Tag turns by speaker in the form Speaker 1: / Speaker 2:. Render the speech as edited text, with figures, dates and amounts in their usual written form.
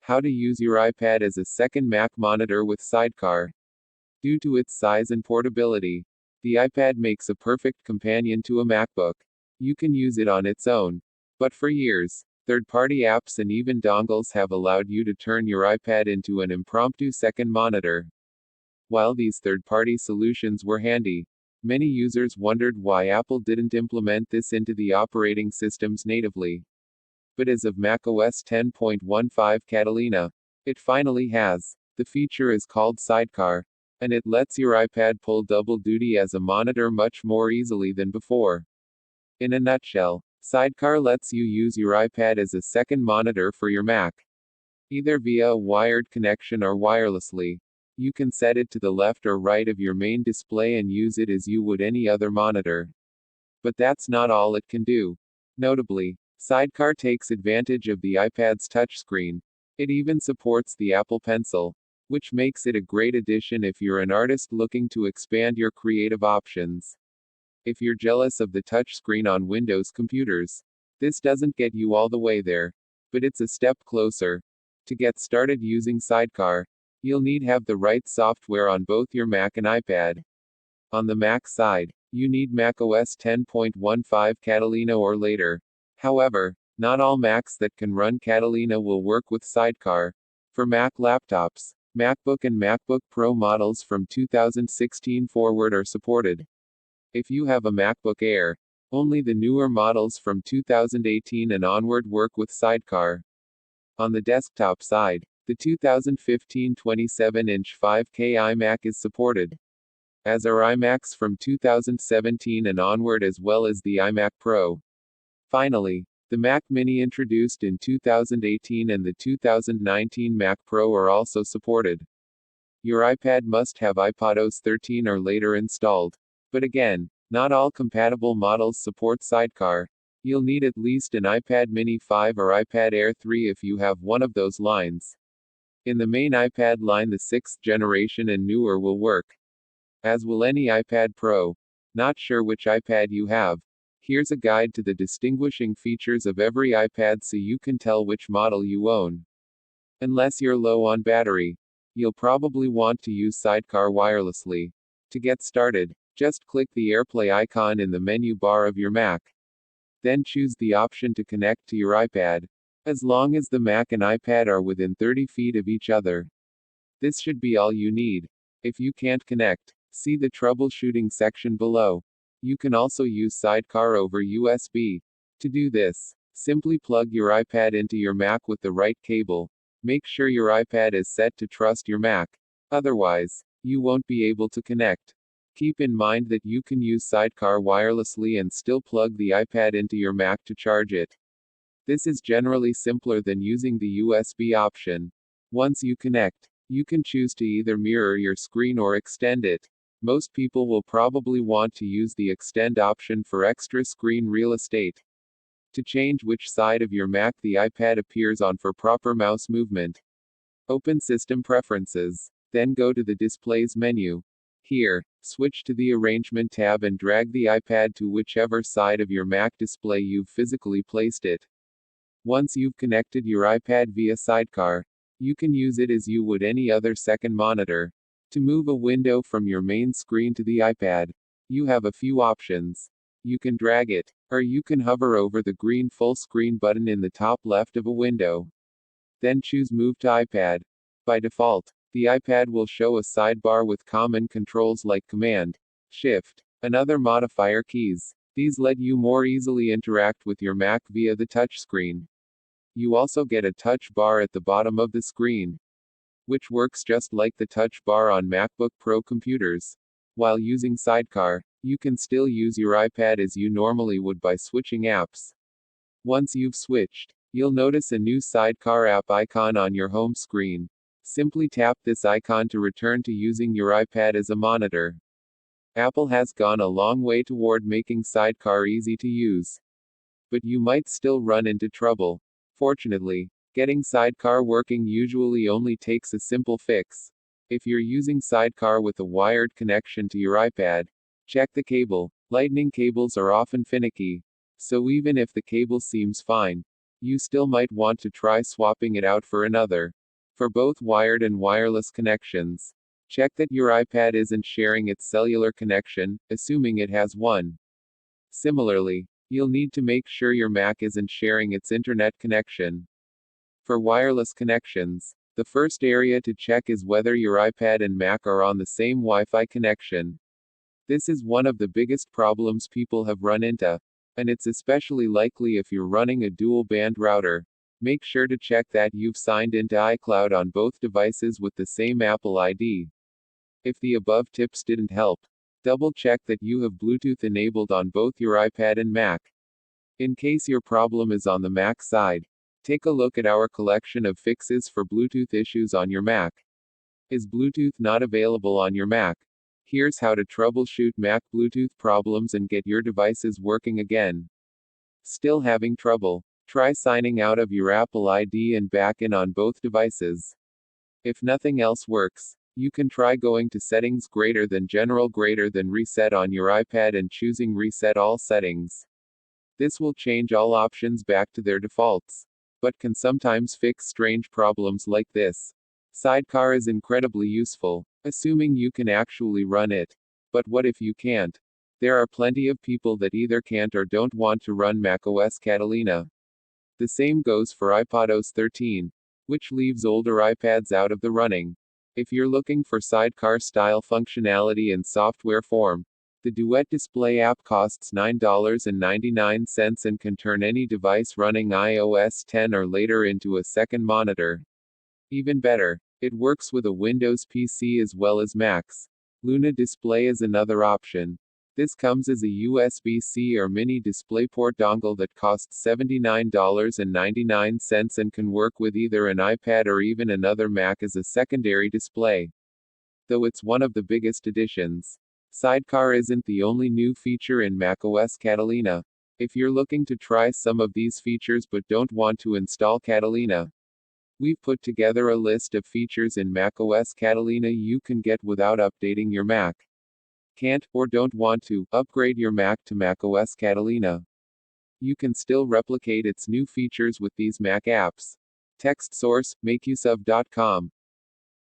Speaker 1: How to use your iPad as a second Mac monitor with Sidecar. Due to its size and portability, the iPad makes a perfect companion to a MacBook. You can use it on its own. But for years, third-party apps and even dongles have allowed you to turn your iPad into an impromptu second monitor. While these third-party solutions were handy, many users wondered why Apple didn't implement this into the operating systems natively. But as of macOS 10.15 Catalina, it finally has. The feature is called Sidecar, and it lets your iPad pull double duty as a monitor much more easily than before. In a nutshell, Sidecar lets you use your iPad as a second monitor for your Mac. Either via a wired connection or wirelessly. You can set it to the left or right of your main display and use it as you would any other monitor. But that's not all it can do. Notably, Sidecar takes advantage of the iPad's touchscreen. It even supports the Apple Pencil, which makes it a great addition if you're an artist looking to expand your creative options. If you're jealous of the touchscreen on Windows computers, this doesn't get you all the way there, but it's a step closer. To get started using Sidecar, you'll need have the right software on both your Mac and iPad. On the Mac side, you need macOS 10.15 Catalina or later. However, not all Macs that can run Catalina will work with Sidecar. For Mac laptops, MacBook and MacBook Pro models from 2016 forward are supported. If you have a MacBook Air, only the newer models from 2018 and onward work with Sidecar. On the desktop side, the 2015 27-inch 5K iMac is supported, as are iMacs from 2017 and onward as well as the iMac Pro. Finally, the Mac Mini introduced in 2018 and the 2019 Mac Pro are also supported. Your iPad must have iPadOS 13 or later installed. But again, not all compatible models support Sidecar. You'll need at least an iPad Mini 5 or iPad Air 3 if you have one of those lines. In the main iPad line, the 6th generation and newer will work, as will any iPad Pro. Not sure which iPad you have? Here's a guide to the distinguishing features of every iPad so you can tell which model you own. Unless you're low on battery, you'll probably want to use Sidecar wirelessly. To get started, just click the AirPlay icon in the menu bar of your Mac. Then choose the option to connect to your iPad, as long as the Mac and iPad are within 30 feet of each other. This should be all you need. If you can't connect, see the troubleshooting section below. You can also use Sidecar over USB. To do this, simply plug your iPad into your Mac with the right cable. Make sure your iPad is set to trust your Mac. Otherwise, you won't be able to connect. Keep in mind that you can use Sidecar wirelessly and still plug the iPad into your Mac to charge it. This is generally simpler than using the USB option. Once you connect, you can choose to either mirror your screen or extend it. Most people will probably want to use the extend option for extra screen real estate. To change which side of your Mac the iPad appears on for proper mouse movement, open System Preferences, then go to the Displays menu. Here, switch to the Arrangement tab and drag the iPad to whichever side of your Mac display you've physically placed it. Once you've connected your iPad via Sidecar, you can use it as you would any other second monitor. To move a window from your main screen to the iPad, you have a few options. You can drag it, or you can hover over the green full screen button in the top left of a window. Then choose Move to iPad. By default, the iPad will show a sidebar with common controls like Command, Shift, and other modifier keys. These let you more easily interact with your Mac via the touchscreen. You also get a touch bar at the bottom of the screen, which works just like the touch bar on MacBook Pro computers. While using Sidecar, you can still use your iPad as you normally would by switching apps. Once you've switched, you'll notice a new Sidecar app icon on your home screen. Simply tap this icon to return to using your iPad as a monitor. Apple has gone a long way toward making Sidecar easy to use. But you might still run into trouble. Fortunately, getting Sidecar working usually only takes a simple fix. If you're using Sidecar with a wired connection to your iPad, check the cable. Lightning cables are often finicky, so even if the cable seems fine, you still might want to try swapping it out for another. for both wired and wireless connections. Check that your iPad isn't sharing its cellular connection, assuming it has one. Similarly, you'll need to make sure your Mac isn't sharing its internet connection. For wireless connections, the first area to check is whether your iPad and Mac are on the same Wi-Fi connection. This is one of the biggest problems people have run into, and it's especially likely if you're running a dual-band router. Make sure to check that you've signed into iCloud on both devices with the same Apple ID. If the above tips didn't help, double check that you have Bluetooth enabled on both your iPad and Mac. In case your problem is on the Mac side, take a look at our collection of fixes for Bluetooth issues on your Mac. Is Bluetooth not available on your Mac? Here's how to troubleshoot Mac Bluetooth problems and get your devices working again. Still having trouble? Try signing out of your Apple ID and back in on both devices. If nothing else works, you can try going to Settings General Reset on your iPad and choosing Reset All Settings. This will change all options back to their defaults, but can sometimes fix strange problems like this. Sidecar is incredibly useful, assuming you can actually run it. But what if you can't? There are plenty of people that either can't or don't want to run macOS Catalina. The same goes for iPadOS 13, which leaves older iPads out of the running. If you're looking for Sidecar-style functionality in software form, the Duet Display app costs $9.99 and can turn any device running iOS 10 or later into a second monitor. Even better, it works with a Windows PC as well as Macs. Luna Display is another option. This comes as a USB-C or mini DisplayPort dongle that costs $79.99 and can work with either an iPad or even another Mac as a secondary display. Though it's one of the biggest additions, Sidecar isn't the only new feature in macOS Catalina. If you're looking to try some of these features but don't want to install Catalina, we've put together a list of features in macOS Catalina you can get without updating your Mac. Can't, or don't want to, upgrade your Mac to macOS Catalina. You can still replicate its new features with these Mac apps. Text source, makeuseof.com.